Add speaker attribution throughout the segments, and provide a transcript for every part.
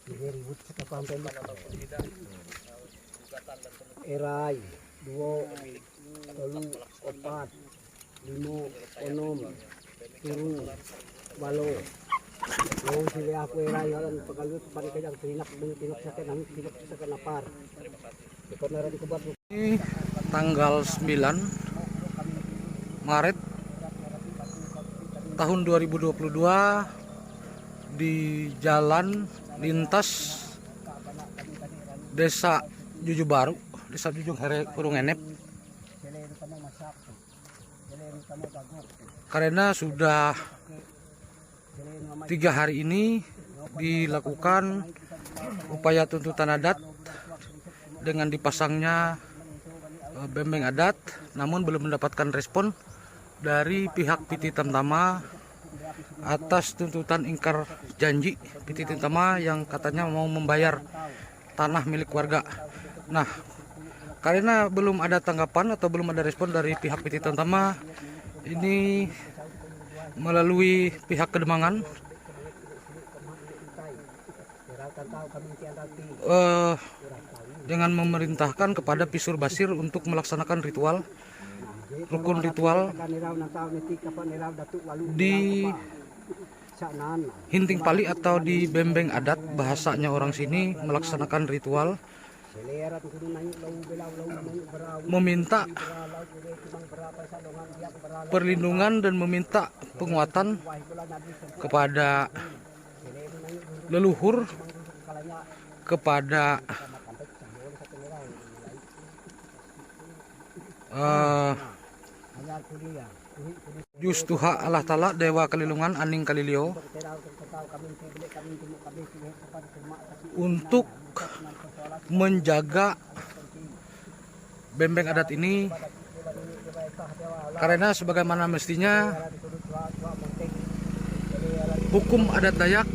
Speaker 1: ribut sa kapampel. Eray, 2, 3, 4, 5, 6, 7, 8. Yung sila ako eray, walang pagkalut, pari kayang tinak sa kanang, tinak sa kanapar. Ikaw na rin ko ba?
Speaker 2: Tanggal 9 Maret tahun 2022 di jalan lintas Desa Juju Baru, Desa Jujung Here Kurung Enep. Karena sudah 3 hari ini dilakukan upaya tuntutan adat dengan dipasangnya bembeng adat, namun belum mendapatkan respon dari pihak PT Tamtama atas tuntutan ingkar janji PT Tamtama yang katanya mau membayar tanah milik warga. Nah, karena belum ada tanggapan atau belum ada respon dari pihak PT Tamtama, ini melalui pihak Kedemangan dengan memerintahkan kepada Pisur Basir untuk melaksanakan rukun ritual di Hinting Pali atau di bembeng adat, bahasanya orang sini, melaksanakan ritual meminta perlindungan dan meminta penguatan kepada leluhur, kepada Justuha Allah Ta'ala Dewa Kalilungan Aning Kalilio untuk menjaga bembeng adat ini, karena sebagaimana mestinya hukum adat Dayak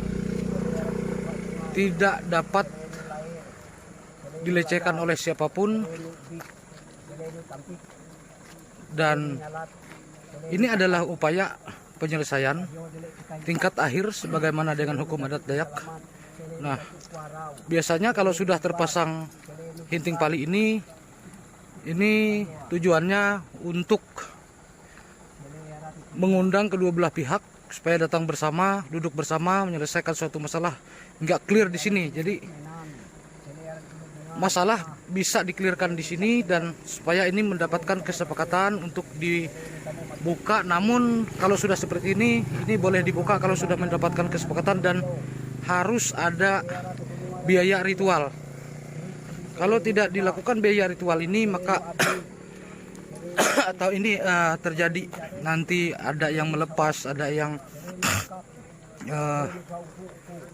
Speaker 2: tidak dapat dilecehkan oleh siapapun, dan ini adalah upaya penyelesaian tingkat akhir sebagaimana dengan hukum adat Dayak. Nah, biasanya kalau sudah terpasang Hinting Pali ini tujuannya untuk mengundang kedua belah pihak supaya datang bersama, duduk bersama, menyelesaikan suatu masalah. Nggak clear di sini, jadi masalah bisa dikelirkan di sini dan supaya ini mendapatkan kesepakatan untuk dibuka. Namun kalau sudah seperti ini boleh dibuka kalau sudah mendapatkan kesepakatan dan harus ada biaya ritual. Kalau tidak dilakukan biaya ritual ini, maka atau ini terjadi nanti ada yang melepas, ada yang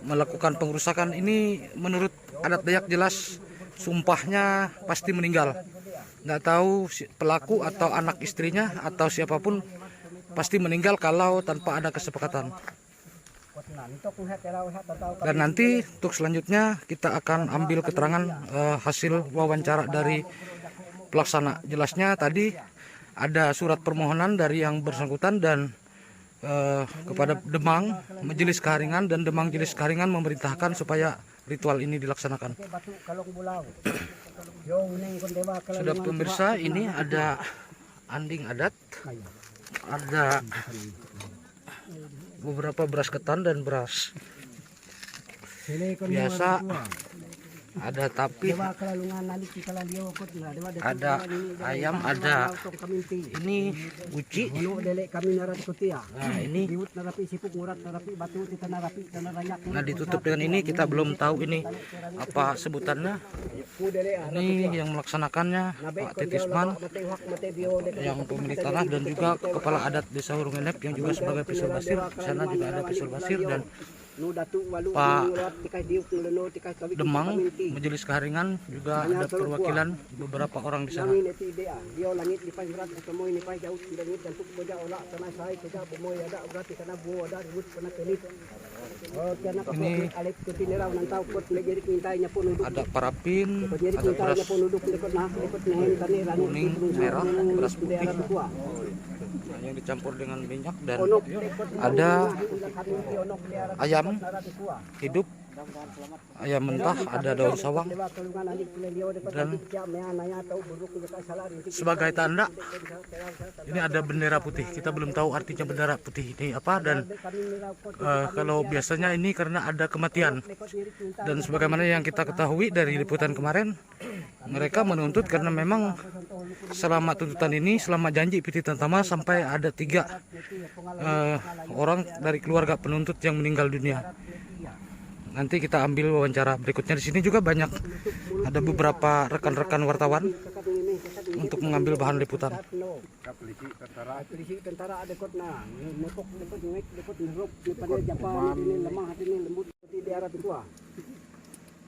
Speaker 2: melakukan pengerusakan. Ini menurut adat Dayak jelas sumpahnya pasti meninggal. Nggak tahu pelaku atau anak istrinya atau siapapun pasti meninggal kalau tanpa ada kesepakatan. Dan nanti untuk selanjutnya kita akan ambil keterangan hasil wawancara dari pelaksana. Jelasnya tadi ada surat permohonan dari yang bersangkutan dan kepada Demang Majelis Keharingan, dan Demang Majelis Keharingan memerintahkan supaya ritual ini dilaksanakan. Sudah pemirsa, ini ada anding adat, ada beberapa beras ketan dan beras biasa, ada tapir, ada ayam, ada ini uci. Nah, ini nah ditutup dengan ini, kita belum tahu ini apa sebutannya. Ini yang melaksanakannya Pak Titisman yang pemilik tanah, dan juga kepala adat Desa Hurung Enep yang juga sebagai Pisur Basir. Di sana juga ada Pisur Basir dan Pak Demang Majelis Keharingan, juga ada perwakilan beberapa orang di sana. Ini ada parafin, ada beras kuning, merah, beras putih yang dicampur dengan minyak, dan ada ayam hidup, ayam mentah, ada daun sawang, dan sebagai tanda ini ada bendera putih. Kita belum tahu artinya bendera putih ini apa, dan kalau biasanya ini karena ada kematian, dan sebagaimana yang kita ketahui dari liputan kemarin, mereka menuntut karena memang selama tuntutan ini, selama janji Piti Tamtama, sampai ada 3 orang dari keluarga penuntut yang meninggal dunia. Nanti kita ambil wawancara berikutnya. Di sini juga banyak, ada beberapa rekan-rekan wartawan untuk mengambil bahan liputan.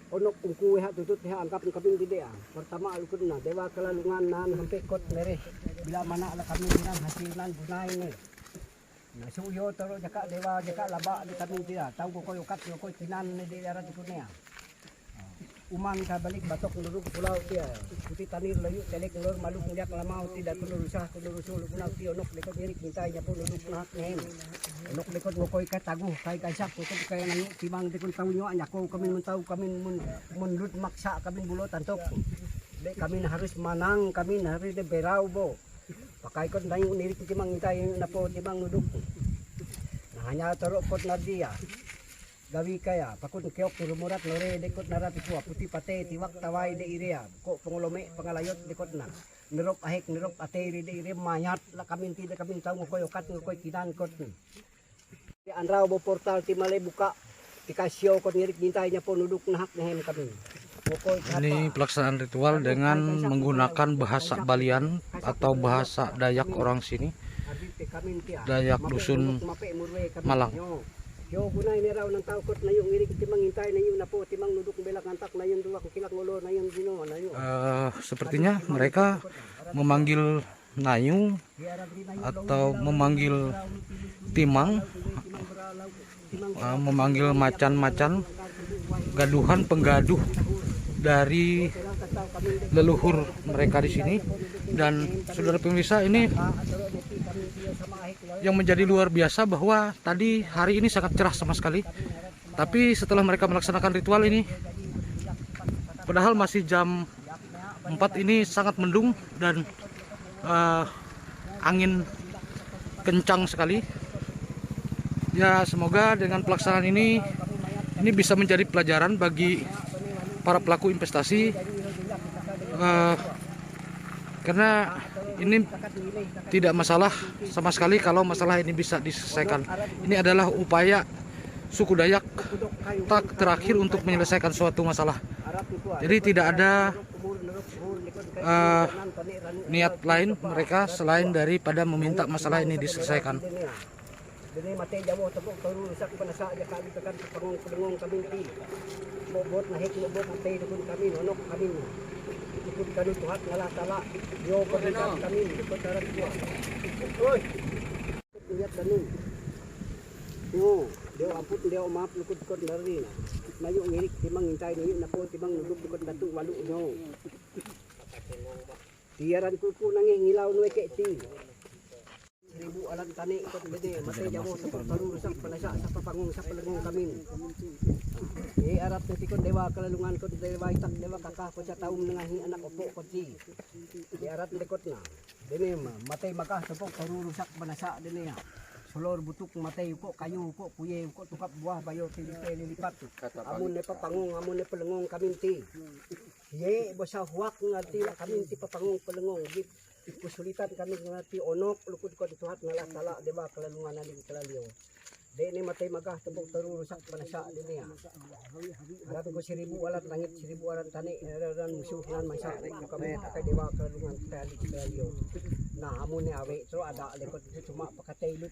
Speaker 1: Onok ungku ha tutut ha angkap kaping tidak. Pertama alukut na dewa kelalungan nan sampai kot mereh. Bila mana ala kami bilang hasilan gunai ni. Nah suyo taro jaka dewa jaka laba di kami tidak. Tahu ko koyo kat ko kinan ni di darat ikut ni. Umang ka balik batok nuruk pulau dia. Putih tanir layu telek nurur maluk nyak lamau tidak tulur usah tulur usul punau ti onok lekot diri kintai nya pun nuruk nak nem. Onok lekot ngokoy ka taguh kai kaisak ko kaya nang timang dikon tahu nyo anya ko kami mentau kami munlut maksa kami bulo tantok. Dek kami harus manang kami harus de berau bo. Pakai kot nang niri timang intai napo timang nuduk. Nah hanya torok kot nadia. Gawi kaya pakut keok turumurat lore dekot narat tua putih pate tiwak tawai de irea kok pengolome pengalayot dekot na nerop ahek nerop ate de ire mayat la kami tidak kami tahu ngokoy okat ngokoy kinan kot ni di anrau bo portal timale buka dikasio kot ngirik dintainya ponuduk nahak nehem kami.
Speaker 2: Ini pelaksanaan ritual dengan menggunakan bahasa Balian atau bahasa Dayak orang sini, Dayak dusun Malang.
Speaker 1: Yo gunay ni raw ng tao kot na yung ngirig timang intay na yung napo timang nuduk belak antak na yung dua kilak ngolo na yung dino na yung.
Speaker 2: Sepertinya mereka memanggil nayu atau memanggil timang, memanggil macan-macan, gaduhan penggaduh dari leluhur mereka di sini. Dan saudara pemirsa, ini yang menjadi luar biasa bahwa tadi hari ini sangat cerah sama sekali, tapi setelah mereka melaksanakan ritual ini, padahal masih jam 4 ini sangat mendung dan angin kencang sekali. Ya semoga dengan pelaksanaan ini bisa menjadi pelajaran bagi para pelaku investasi, karena ini tidak masalah sama sekali kalau masalah ini bisa diselesaikan. Ini adalah upaya suku Dayak terakhir untuk menyelesaikan suatu masalah. Jadi tidak ada niat lain mereka selain daripada meminta masalah ini diselesaikan.
Speaker 1: Ikut kami Tuhan ngalah tala yo pernikahan kami ikut darat gua. Oi. Lihat danung. Yo, dia ampun dia maaf lukut kot dari na. Nayo ngirik timang intay nayo napo timang nuduk kot datu walu nyo. Tiaran kuku nangingilaw no kay ti. 1000 alang tani ikut bede matay jamo sa pagparu sa panasa sa papangong sa palangong kami. Arap na tikon dewa kalalungan ko dewa itak dewa kakah ko sa taong nangahi anak opo ko ti. Arap likot na. Dene matay makah sa pok parurusak banasa dene ya. Sulor butuk matay ko kayu ko kuye ko tukap buah bayo lilipat. Amun ne papangong amun ne palangong kami ti. Ye bosa huwak ngati kami ti papangong palangong. Kusulitan kami ngati onok lukud ko dituhat ngalah tala dewa kalalungan naling kalaliyo. Dene matay magah tubog tarurusak panasa dene ya. Harap ko 1000 alat langit 1000 alat tani ran musuh nan masa kami kay dewa kalungan tali kalaliyo. Nah amun ni awe so ada lekot cuma pakatay lut.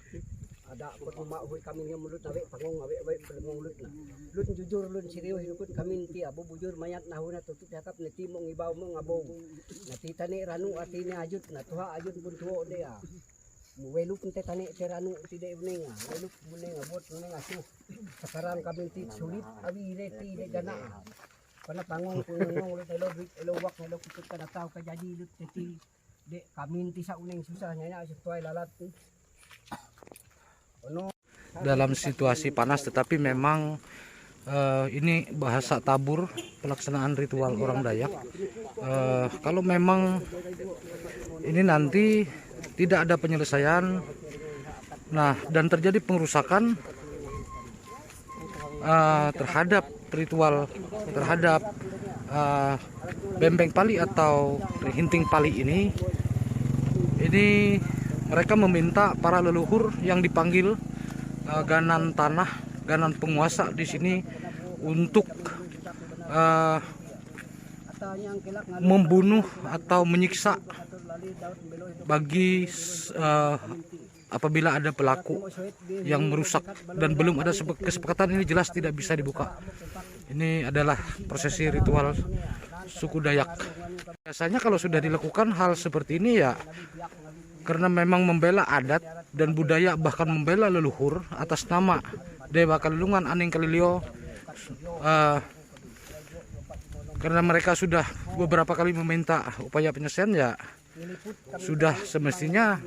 Speaker 1: Ada ko tumahoy kami nga mulut awe pangong awe pangong lut na. Lut jujur lut serius lukud kami ti abo bujur mayat nahuna tutut yakap ni timong ibaw mo ngabong. Natitani ranu atini ajut na tuha ajut buntuo de ya. Welu pun tani teranu tidak menenga, welu menenga buat menenga suh. Sekarang kami tidak sulit, abi reti de gana. Karena panggung punong ulit elo wak elo kutut kada tahu kajadi lut teti de kami tisa uneng susah nyanya sesuai lalat tu.
Speaker 2: Dalam situasi panas, tetapi memang ini bahasa tabur pelaksanaan ritual orang Dayak. Kalau memang ini nanti tidak ada penyelesaian, nah dan terjadi pengerusakan terhadap ritual, terhadap bembeng pali atau hinting pali ini mereka meminta para leluhur yang dipanggil ganan tanah, ganan penguasa di sini untuk membunuh atau menyiksa bagi apabila ada pelaku yang merusak dan belum ada kesepakatan. Ini jelas tidak bisa dibuka. Ini adalah prosesi ritual suku Dayak. Biasanya kalau sudah dilakukan hal seperti ini ya karena memang membela adat dan budaya, bahkan membela leluhur atas nama Dewa Kalilungan Aning Kalilio, karena mereka sudah beberapa kali meminta upaya penyelesaian, ya sudah semestinya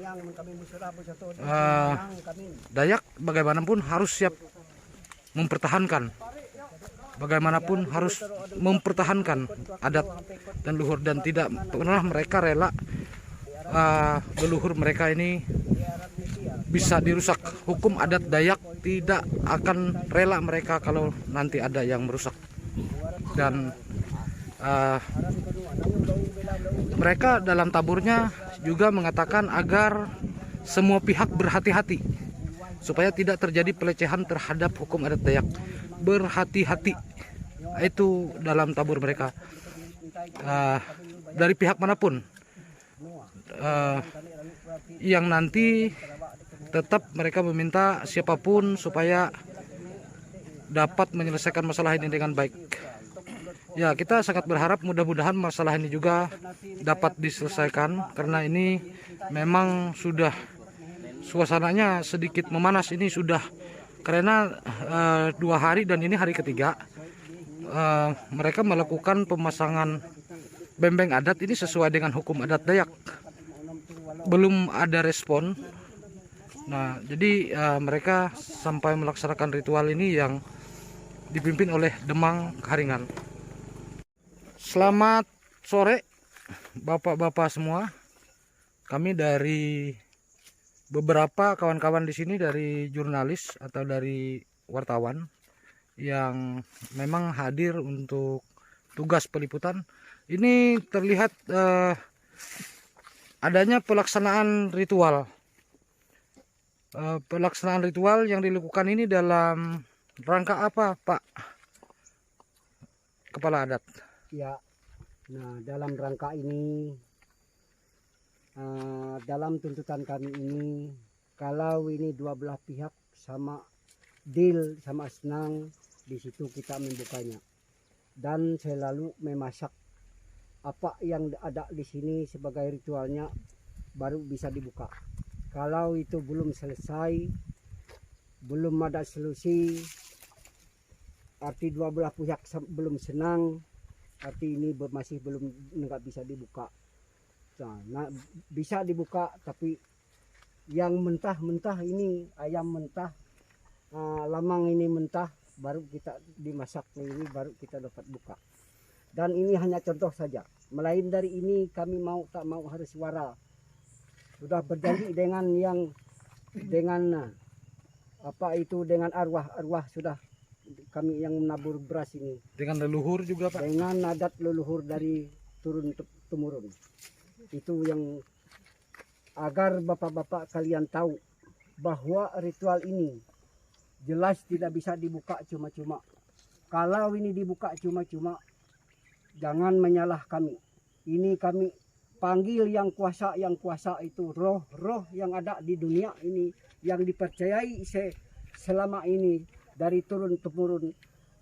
Speaker 2: Dayak bagaimanapun harus siap mempertahankan, bagaimanapun harus mempertahankan adat dan leluhur, dan tidak pernah mereka rela leluhur mereka ini bisa dirusak. Hukum adat Dayak tidak akan rela mereka kalau nanti ada yang merusak. Dan mereka dalam taburnya juga mengatakan agar semua pihak berhati-hati supaya tidak terjadi pelecehan terhadap hukum adat Dayak. Berhati-hati itu dalam tabur mereka, dari pihak manapun, yang nanti tetap mereka meminta siapapun supaya dapat menyelesaikan masalah ini dengan baik. Ya, kita sangat berharap mudah-mudahan masalah ini juga dapat diselesaikan, karena ini memang sudah suasananya sedikit memanas. Ini sudah karena 2 hari dan ini hari ketiga mereka melakukan pemasangan bembeng adat ini sesuai dengan hukum adat Dayak. Belum ada respon. Nah, jadi mereka sampai melaksanakan ritual ini yang dipimpin oleh Demang Karingan. Selamat sore bapak-bapak semua. Kami dari beberapa kawan-kawan di sini, dari jurnalis atau dari wartawan yang memang hadir untuk tugas peliputan. Ini terlihat adanya pelaksanaan ritual. Pelaksanaan ritual yang dilakukan ini dalam rangka apa, Pak Kepala Adat?
Speaker 1: Ya, nah dalam rangka ini, dalam tuntutan kami ini, kalau ini dua belah pihak sama deal, sama senang, di situ kita membukanya. Dan selalu memasak apa yang ada di sini sebagai ritualnya baru bisa dibuka. Kalau itu belum selesai, belum ada solusi, arti dua belah pihak belum senang, arti ini masih belum nggak bisa dibuka. Nah, bisa dibuka, tapi yang mentah-mentah ini, ayam mentah, lamang ini mentah, baru kita dimasak ini, baru kita dapat buka. Dan ini hanya contoh saja. Melain dari ini kami mau tak mau harus suara. Sudah berjanji dengan dengan arwah sudah kami yang menabur beras ini.
Speaker 2: Dengan leluhur juga, Pak?
Speaker 1: Dengan adat leluhur dari turun temurun. Itu yang agar bapak-bapak kalian tahu bahwa ritual ini jelas tidak bisa dibuka cuma-cuma. Kalau ini dibuka cuma-cuma, jangan menyalah kami. Ini kami panggil yang kuasa itu, roh-roh yang ada di dunia ini, yang dipercayai selama ini dari turun temurun.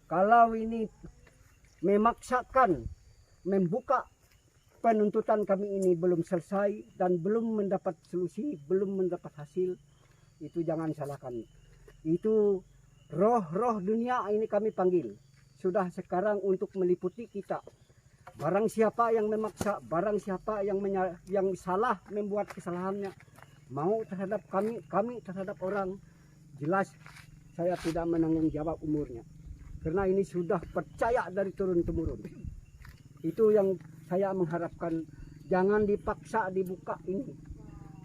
Speaker 1: Kalau ini memaksakan membuka penuntutan kami ini belum selesai dan belum mendapat solusi, belum mendapat hasil, itu jangan salahkan. Itu roh-roh dunia ini kami panggil. Sudah sekarang untuk meliputi kita. Barang siapa yang memaksa, barang siapa yang salah membuat kesalahannya, mau terhadap kami terhadap orang, jelas saya tidak menanggung jawab umurnya. Karena ini sudah percaya dari turun-temurun. Itu yang saya mengharapkan, jangan dipaksa dibuka ini.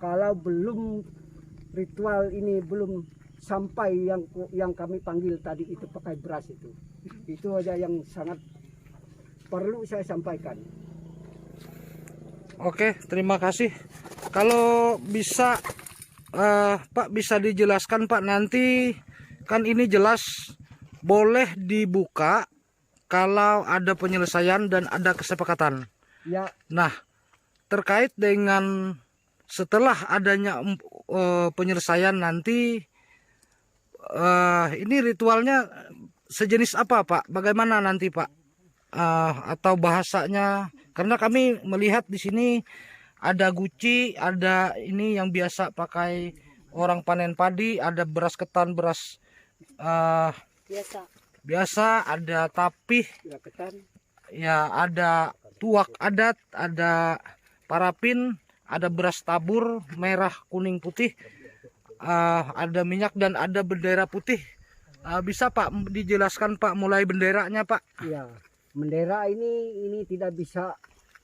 Speaker 1: Kalau belum ritual ini belum sampai yang kami panggil tadi itu pakai beras itu. Itu aja yang sangat perlu saya sampaikan.
Speaker 2: Oke, terima kasih. Kalau bisa Pak bisa dijelaskan Pak, nanti kan ini jelas boleh dibuka kalau ada penyelesaian dan ada kesepakatan.
Speaker 1: Ya.
Speaker 2: Nah, terkait dengan setelah adanya penyelesaian nanti, ini ritualnya sejenis apa Pak? Bagaimana nanti Pak? Atau bahasanya? Karena kami melihat di sini ada guci, ada ini yang biasa pakai orang panen padi, ada beras ketan, beras biasa, ada tapih, ya ada tuak adat, ada parafin, ada beras tabur merah, kuning, putih, ada minyak dan ada bendera putih. Bisa Pak dijelaskan Pak mulai benderanya Pak?
Speaker 1: Ya, bendera ini tidak bisa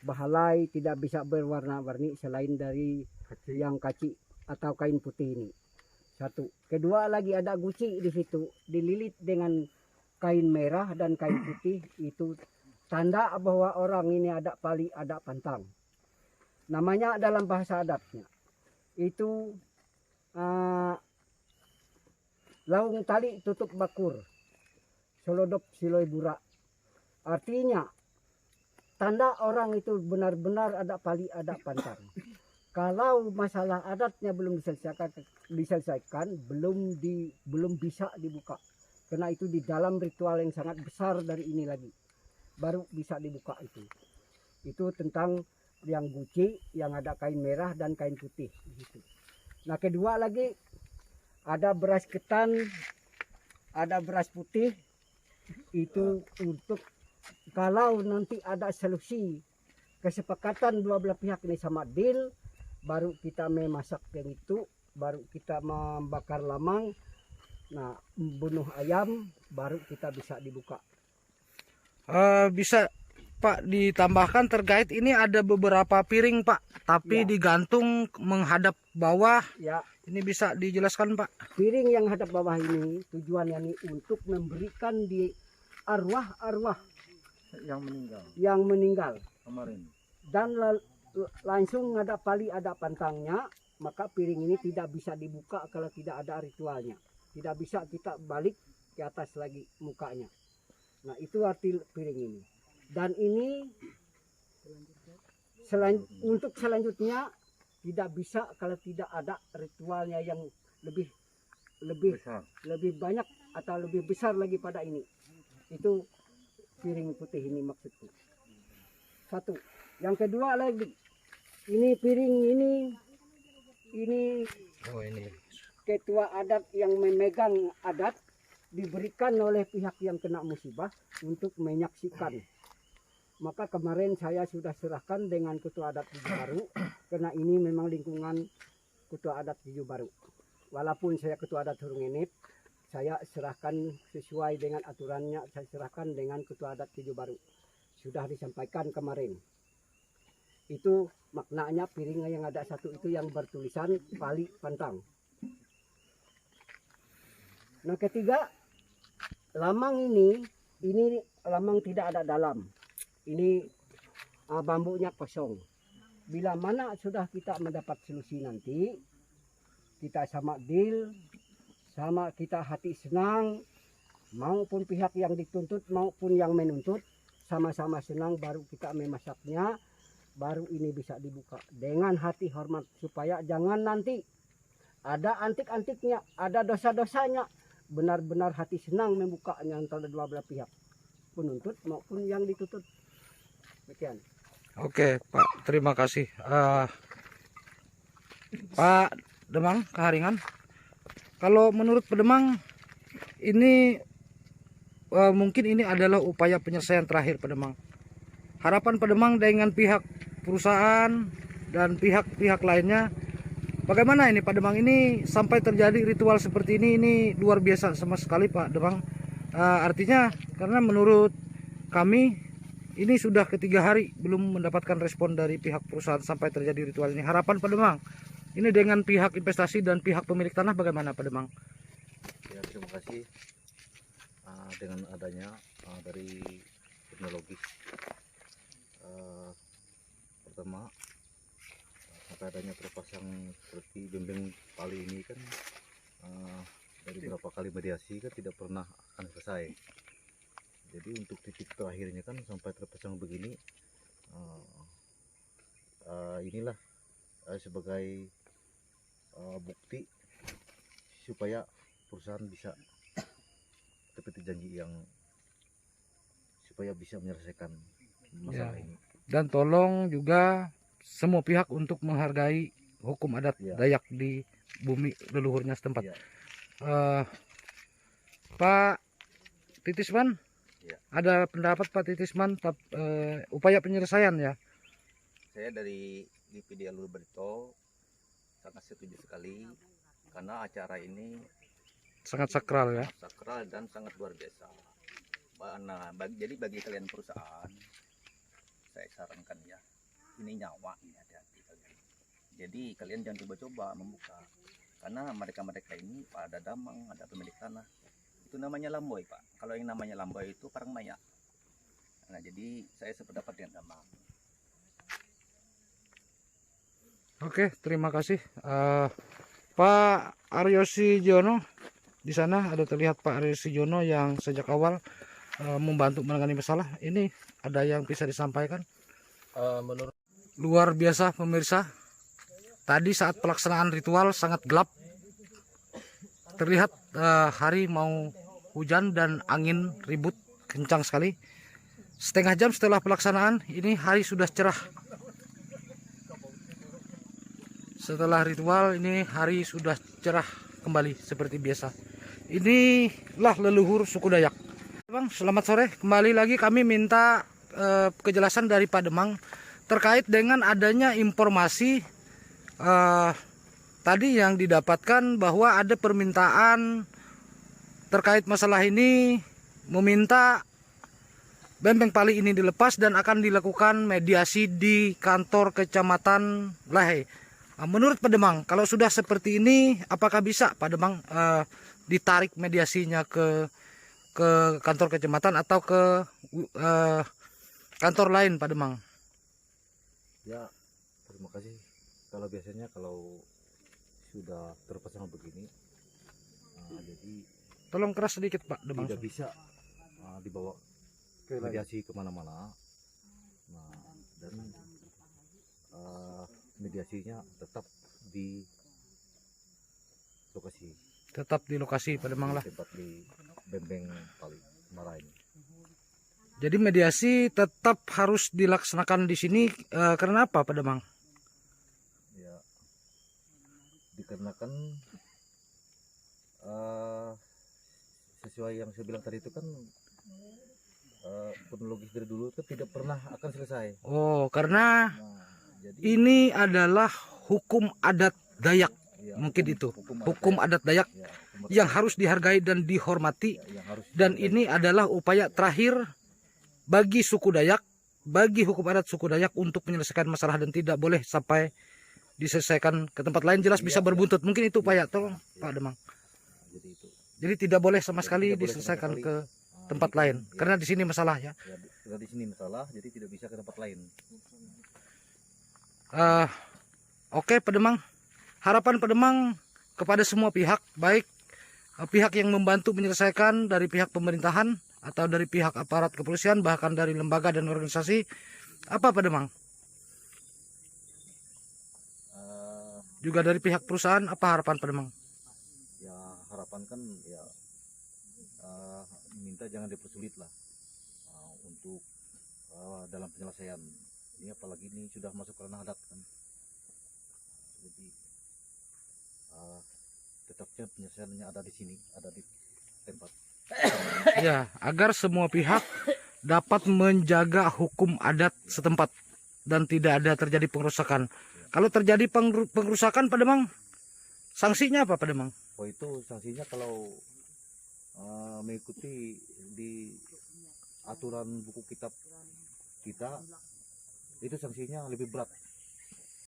Speaker 1: bahalai, tidak bisa berwarna-warni selain dari yang kaci atau kain putih ini. Satu. Kedua lagi ada guci di situ, dililit dengan kain merah dan kain putih, itu tanda bahwa orang ini ada pali, ada pantang. Namanya dalam bahasa adatnya itu laung tali tutup bakur, solodop siloi burak. Artinya tanda orang itu benar-benar ada pali, ada pantang. Kalau masalah adatnya belum diselesaikan, belum bisa dibuka. Karena itu di dalam ritual yang sangat besar dari ini lagi, baru bisa dibuka itu. Itu tentang yang guci, yang ada kain merah dan kain putih. Nah, kedua lagi ada beras ketan, ada beras putih. Itu untuk kalau nanti ada solusi kesepakatan dua belah pihak ini sama deal, baru kita memasak yang itu, baru kita membakar lamang, nah bunuh ayam, baru kita bisa dibuka.
Speaker 2: Bisa Pak ditambahkan terkait ini ada beberapa piring Pak, tapi
Speaker 1: Ya.
Speaker 2: digantung menghadap bawah.
Speaker 1: Ya.
Speaker 2: Ini bisa dijelaskan Pak?
Speaker 1: Piring yang hadap bawah ini tujuannya ini untuk memberikan di arwah-arwah yang meninggal
Speaker 3: kemarin.
Speaker 1: Dan langsung ada pali, ada pantangnya, maka piring ini tidak bisa dibuka kalau tidak ada ritualnya. Tidak bisa kita balik ke atas lagi mukanya. Nah, itu arti piring ini. Dan ini untuk selanjutnya tidak bisa kalau tidak ada ritualnya yang lebih banyak atau lebih besar lagi pada ini. Itu piring putih ini maksudku. Satu. Yang kedua lagi, ini piring ini ketua adat yang memegang adat diberikan oleh pihak yang kena musibah untuk menyaksikan. Maka kemarin saya sudah serahkan dengan ketua adat Tujuh Baru, karena ini memang lingkungan ketua adat Tujuh Baru. Walaupun saya ketua adat Hurungenep, saya serahkan sesuai dengan aturannya, saya serahkan dengan ketua adat Tujuh Baru. Sudah disampaikan kemarin. Itu maknanya piring yang ada satu itu yang bertulisan pali pantang. Nah, ketiga, lamang ini lamang tidak ada dalam. Ini bambunya kosong. Bila mana sudah kita mendapat solusi nanti, kita sama deal, sama kita hati senang, maupun pihak yang dituntut maupun yang menuntut, sama-sama senang, baru kita memasaknya, baru ini bisa dibuka dengan hati hormat, supaya jangan nanti ada antik-antiknya, ada dosa-dosanya. Benar-benar hati senang membukanya antara dua belah pihak, penuntut maupun yang dituntut. Demikian.
Speaker 2: Oke, Pak, terima kasih. Pak Demang Keharingan, kalau menurut Pak Demang ini mungkin ini adalah upaya penyelesaian terakhir Pak Demang. Harapan Pak Demang dengan pihak perusahaan dan pihak-pihak lainnya, bagaimana ini Pak Demang, ini sampai terjadi ritual seperti ini luar biasa sama sekali Pak Demang. Artinya karena menurut kami ini sudah ketiga hari belum mendapatkan respon dari pihak perusahaan sampai terjadi ritual ini. Harapan Pak Demang ini dengan pihak investasi dan pihak pemilik tanah bagaimana Pak Demang?
Speaker 3: Ya, terima kasih. Dengan adanya dari teknologis, pertama sampai adanya terpasang seperti bembeng pali ini kan, dari beberapa kali mediasi kan tidak pernah akan selesai. Jadi untuk titik terakhirnya kan sampai terpasang begini, inilah sebagai bukti supaya perusahaan bisa tepati janji yang supaya bisa menyelesaikan masalah ini.
Speaker 2: Dan tolong juga semua pihak untuk menghargai hukum adat Dayak di bumi leluhurnya setempat. Pak Titisman, ada pendapat Pak Titisman upaya penyelesaian ya?
Speaker 3: Saya dari DPD Alur Barito sangat setuju sekali karena acara ini
Speaker 2: Sangat sakral ya.
Speaker 3: sakral dan sangat luar biasa. Nah, jadi bagi kalian perusahaan, saya sarankan ya, ini nyawa ini hati-hati kalian. Jadi kalian jangan coba-coba membuka, karena mereka-mereka ini Pak ada damang, ada pemilik tanah. Itu namanya lamboy Pak. Kalau yang namanya lamboy itu parang maya. Nah jadi saya sependapat dengan damang.
Speaker 2: Oke, terima kasih Pak Aryosi Jono. Di sana ada terlihat Pak Aryosi Jono yang sejak awal membantu menangani masalah ini. Ada yang bisa disampaikan?
Speaker 4: Menurut
Speaker 2: Luar biasa pemirsa, tadi saat pelaksanaan ritual sangat gelap, terlihat hari mau hujan dan angin ribut kencang sekali. Setengah jam setelah pelaksanaan ini hari sudah cerah. Setelah ritual ini hari sudah cerah kembali seperti biasa. Inilah leluhur suku Dayak. Bang, selamat sore. Kembali lagi kami minta kejelasan dari Pak Demang terkait dengan adanya informasi tadi yang didapatkan bahwa ada permintaan terkait masalah ini, meminta bembeng pali ini dilepas dan akan dilakukan mediasi di kantor Kecamatan Lahe. Menurut Pak Demang, kalau sudah seperti ini, apakah bisa Pak Demang ditarik mediasinya ke kantor kecamatan atau ke kantor lain Pak Demang?
Speaker 3: Ya, terima kasih. Kalau biasanya kalau sudah terpasang begini, jadi
Speaker 2: Tolong keras sedikit Pak Demang.
Speaker 3: tidak bisa dibawa mediasi kemana-mana. Nah, dan mediasinya tetap di lokasi.
Speaker 2: Tetap di lokasi Pak Demang lah.
Speaker 3: Tempat di bembeng pali Marain.
Speaker 2: Jadi mediasi tetap harus dilaksanakan di sini karena apa Pak Demang?
Speaker 3: Ya, dikarenakan sesuai yang saya bilang tadi itu kan kronologis dari dulu itu tidak pernah akan selesai.
Speaker 2: Oh, karena
Speaker 3: Nah, jadi
Speaker 2: ini adalah hukum adat Dayak.
Speaker 3: ya,
Speaker 2: Mungkin itu hukum
Speaker 3: adat,
Speaker 2: adat Dayak
Speaker 3: ya, hukum
Speaker 2: yang
Speaker 3: adat,
Speaker 2: harus dihargai dan dihormati.
Speaker 3: ya, yang harus
Speaker 2: Dan
Speaker 3: dihargai.
Speaker 2: ini adalah upaya terakhir bagi suku Dayak, bagi hukum adat suku Dayak untuk menyelesaikan masalah dan tidak boleh sampai diselesaikan ke tempat lain, jelas bisa berbuntut. Mungkin itu upaya, tolong Pak Demang.
Speaker 3: Jadi itu.
Speaker 2: Jadi tidak boleh sama
Speaker 3: Jadi
Speaker 2: sekali
Speaker 3: tidak boleh
Speaker 2: diselesaikan
Speaker 3: sama sekali.
Speaker 2: ke tempat lain,
Speaker 3: Ya,
Speaker 2: karena di sini masalah ya.
Speaker 3: ya, di sini masalah, jadi tidak bisa ke tempat lain.
Speaker 2: Oke Pak Demang, harapan Pak Demang kepada semua pihak, baik pihak yang membantu menyelesaikan dari pihak pemerintahan atau dari pihak aparat kepolisian, bahkan dari lembaga dan organisasi, apa Pak Demang? Juga dari pihak perusahaan, apa harapan Pak Demang?
Speaker 3: Ya harapan kan ya minta jangan dipersulit lah untuk dalam penyelesaian
Speaker 4: Ini apalagi ini sudah masuk ranah adat kan. Jadi tetapnya penyelesaiannya ada di sini, ada di tempat.
Speaker 2: Ya, agar semua pihak dapat menjaga hukum adat setempat dan tidak ada terjadi pengerusakan. Kalau terjadi pengerusakan Pak Demang, sanksinya apa Pak Demang?
Speaker 4: Oh itu sanksinya kalau mengikuti di aturan buku kitab kita, itu sanksinya lebih berat.